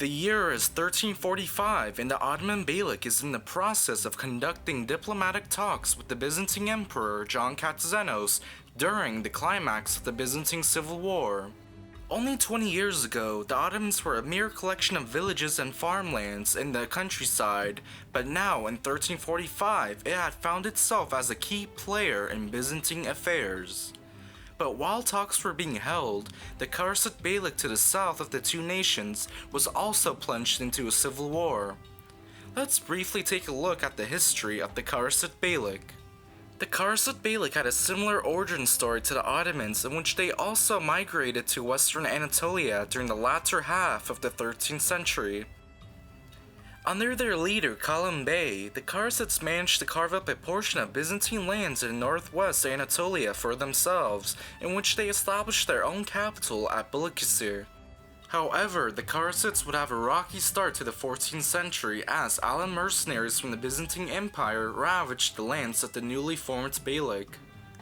The year is 1345 and the Ottoman Beylik is in the process of conducting diplomatic talks with the Byzantine Emperor John Katizenos during the climax of the Byzantine Civil War. Only 20 years ago, the Ottomans were a mere collection of villages and farmlands in the countryside, but now in 1345 it had found itself as a key player in Byzantine affairs. But while talks were being held, the Karasid Beylik to the south of the two nations was also plunged into a civil war. Let's briefly take a look at the history of the Karasid Beylik. The Karasid Beylik had a similar origin story to the Ottomans, in which they also migrated to western Anatolia during the latter half of the 13th century. Under their leader Kalim Bey, the Karasids managed to carve up a portion of Byzantine lands in northwest Anatolia for themselves, in which they established their own capital at Balıkesir. However, the Karasids would have a rocky start to the 14th century as Alan mercenaries from the Byzantine Empire ravaged the lands of the newly formed Beylik.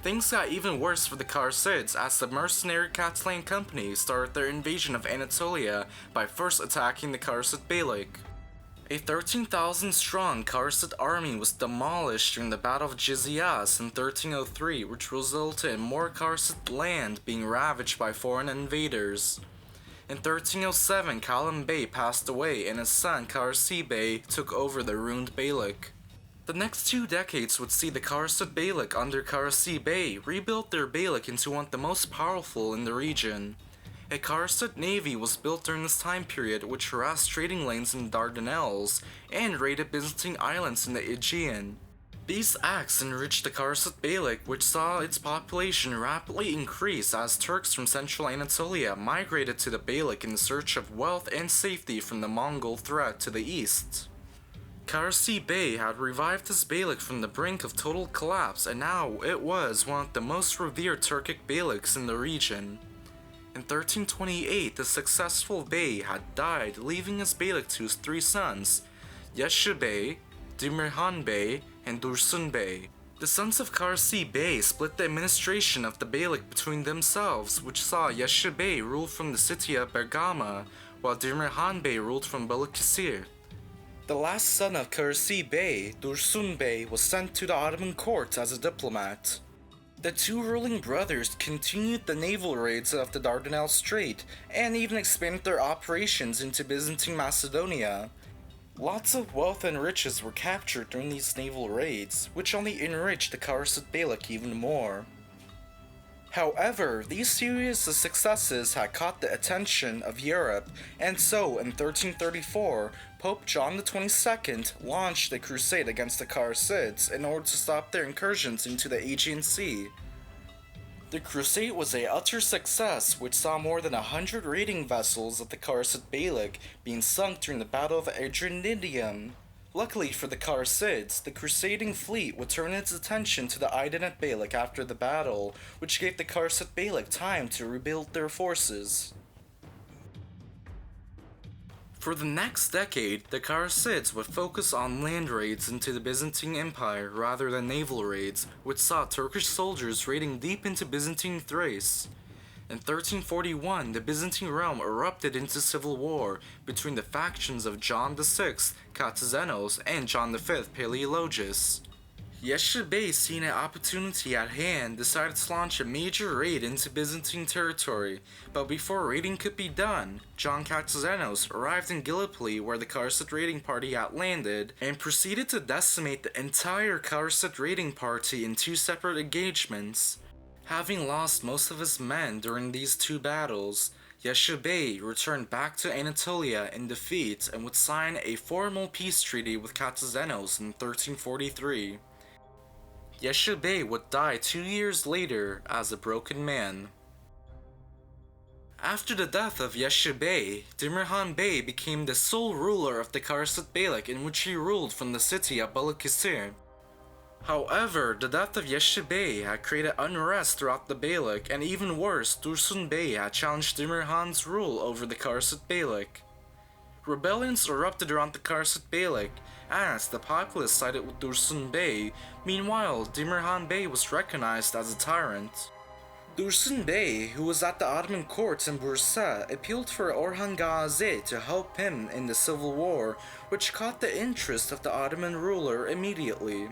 Things got even worse for the Karasids as the mercenary Catalan company started their invasion of Anatolia by first attacking the Karasid Beylik. A 13,000-strong Karasid army was demolished during the Battle of Jizyas in 1303, which resulted in more Karasid land being ravaged by foreign invaders. In 1307, Kalim Bey passed away and his son Karasid Bey took over the ruined Beylik. The next 2 decades would see the Karasid Beylik under Karasid Bey rebuild their Beylik into one of the most powerful in the region. A Karasid navy was built during this time period, which harassed trading lanes in the Dardanelles and raided Byzantine islands in the Aegean. These acts enriched the Karasid Beylik, which saw its population rapidly increase as Turks from central Anatolia migrated to the Beylik in search of wealth and safety from the Mongol threat to the east. Karasid Bey had revived his Beylik from the brink of total collapse, and now it was one of the most revered Turkic Beyliks in the region. In 1328, the successful Bey had died, leaving his Beylik to his 3 sons, Yeşil Bey, Demirhan Bey, and Dursun Bey. The sons of Karasid Bey split the administration of the Beylik between themselves, which saw Yeşil Bey rule from the city of Bergama, while Demirhan Bey ruled from Balıkesir. The last son of Karasid Bey, Dursun Bey, was sent to the Ottoman court as a diplomat. The 2 ruling brothers continued the naval raids of the Dardanelles Strait and even expanded their operations into Byzantine Macedonia. Lots of wealth and riches were captured during these naval raids, which only enriched the Karasid Beylik even more. However, these series of successes had caught the attention of Europe, and so in 1334, Pope John XXII launched a crusade against the Karasids in order to stop their incursions into the Aegean Sea. The crusade was an utter success, which saw more than 100 raiding vessels of the Karasid Beylik being sunk during the Battle of Adrenidium. Luckily for the Karasids, the crusading fleet would turn its attention to the Aydınat Beylik after the battle, which gave the Karasid Beylik time to rebuild their forces. For the next decade, the Karasids would focus on land raids into the Byzantine Empire rather than naval raids, which saw Turkish soldiers raiding deep into Byzantine Thrace. In 1341, the Byzantine realm erupted into civil war between the factions of John VI, Katizenos, and John V, Palaeologus. Yeşil Bey, seeing an opportunity at hand, decided to launch a major raid into Byzantine territory, but before raiding could be done, John Katizenos arrived in Gallipoli where the Karasid raiding party had landed, and proceeded to decimate the entire Karasid raiding party in 2 separate engagements. Having lost most of his men during these 2 battles, Yeşil Bey returned back to Anatolia in defeat and would sign a formal peace treaty with Katizenos in 1343. Yeşil Bey would die 2 years later as a broken man. After the death of Yeşil Bey, Demirhan Bey became the sole ruler of the Karasid Beylik, in which he ruled from the city of Balıkesir. However, the death of Yeşil Bey had created unrest throughout the Beylik, and even worse, Dursun Bey had challenged Demirhan's rule over the Karasid Beylik. Rebellions erupted around the Karasid Beylik, as the populace sided with Dursun Bey. Meanwhile, Demirhan Bey was recognized as a tyrant. Dursun Bey, who was at the Ottoman court in Bursa, appealed for Orhan Gazi to help him in the civil war, which caught the interest of the Ottoman ruler immediately.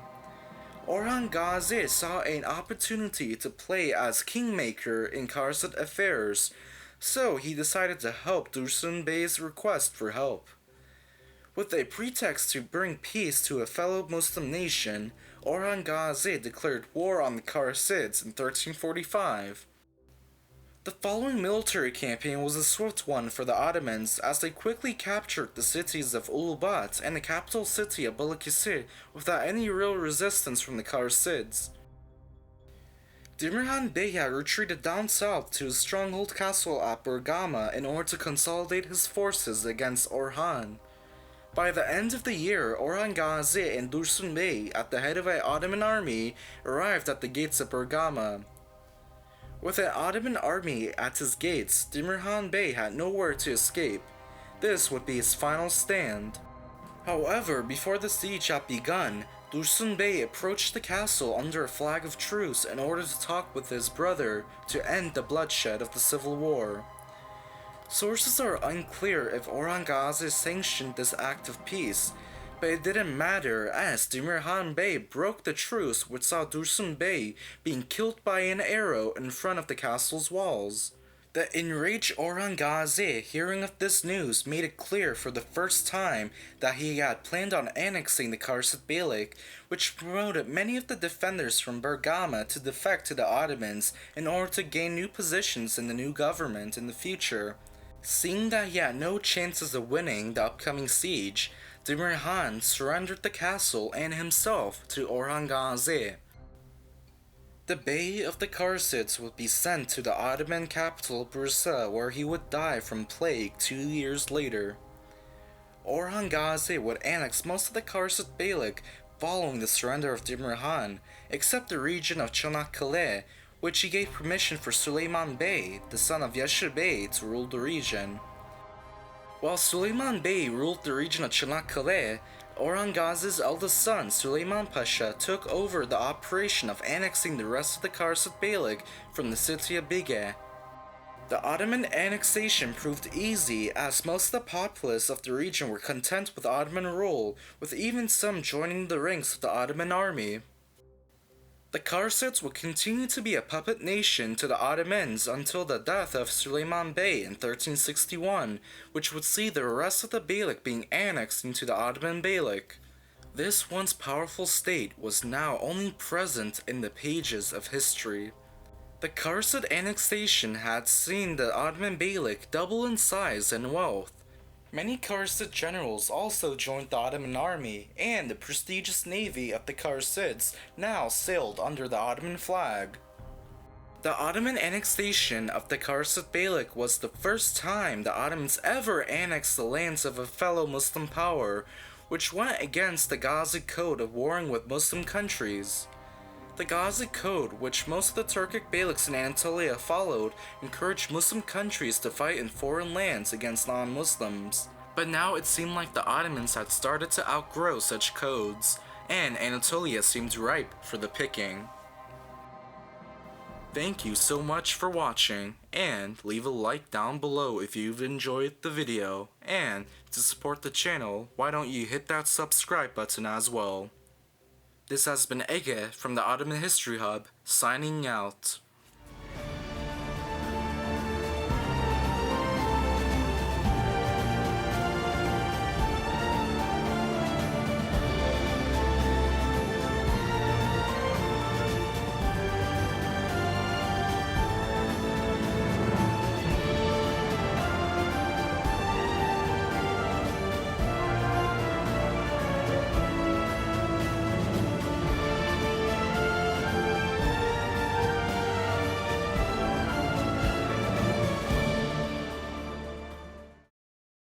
Orhan Gazi saw an opportunity to play as kingmaker in Karasid affairs, so he decided to help Dursun Bey's request for help. With a pretext to bring peace to a fellow Muslim nation, Orhan Gazi declared war on the Karasids in 1345. The following military campaign was a swift one for the Ottomans as they quickly captured the cities of Ulubat and the capital city of Balıkesir without any real resistance from the Karasids. Demirhan Bey had retreated down south to his stronghold castle at Bergama in order to consolidate his forces against Orhan. By the end of the year, Orhan Gazi and Dursun Bey, at the head of an Ottoman army, arrived at the gates of Bergama. With an Ottoman army at his gates, Demirhan Bey had nowhere to escape. This would be his final stand. However, before the siege had begun, Dursun Bey approached the castle under a flag of truce in order to talk with his brother to end the bloodshed of the civil war. Sources are unclear if Orhan Gazi sanctioned this act of peace, but it didn't matter as Demirhan Bey broke the truce which saw Dursun Bey being killed by an arrow in front of the castle's walls. The enraged Orhan Gazi, hearing of this news, made it clear for the first time that he had planned on annexing the Karasid Beylik, which promoted many of the defenders from Bergama to defect to the Ottomans in order to gain new positions in the new government in the future. Seeing that he had no chances of winning the upcoming siege, Demirhan surrendered the castle and himself to Orhan Gazi. The Bey of the Karasids would be sent to the Ottoman capital Bursa, where he would die from plague 2 years later. Orhan Gazi would annex most of the Karasid Beylik following the surrender of Demirhan, except the region of Çanakkale, which he gave permission for Süleyman Bey, the son of Yaşar Bey, to rule the region. While Süleyman Bey ruled the region of Çanakkale, Orhan Gazi's eldest son, Süleyman Pasha, took over the operation of annexing the rest of the Karasid Beylik from the city of Bige. The Ottoman annexation proved easy as most of the populace of the region were content with Ottoman rule, with even some joining the ranks of the Ottoman army. The Karasids would continue to be a puppet nation to the Ottomans until the death of Süleyman Bey in 1361, which would see the rest of the Beylik being annexed into the Ottoman Beylik. This once powerful state was now only present in the pages of history. The Karasid annexation had seen the Ottoman Beylik double in size and wealth. Many Karasid generals also joined the Ottoman army, and the prestigious navy of the Karasids now sailed under the Ottoman flag. The Ottoman annexation of the Karasid Beylik was the first time the Ottomans ever annexed the lands of a fellow Muslim power, which went against the Ghazi Code of warring with Muslim countries. The Ghazi Code, which most of the Turkic Beyliks in Anatolia followed, encouraged Muslim countries to fight in foreign lands against non-Muslims. But now it seemed like the Ottomans had started to outgrow such codes, and Anatolia seemed ripe for the picking. Thank you so much for watching, and leave a like down below if you've enjoyed the video, and to support the channel, why don't you hit that subscribe button as well. This has been Ege from the Ottoman History Hub, signing out.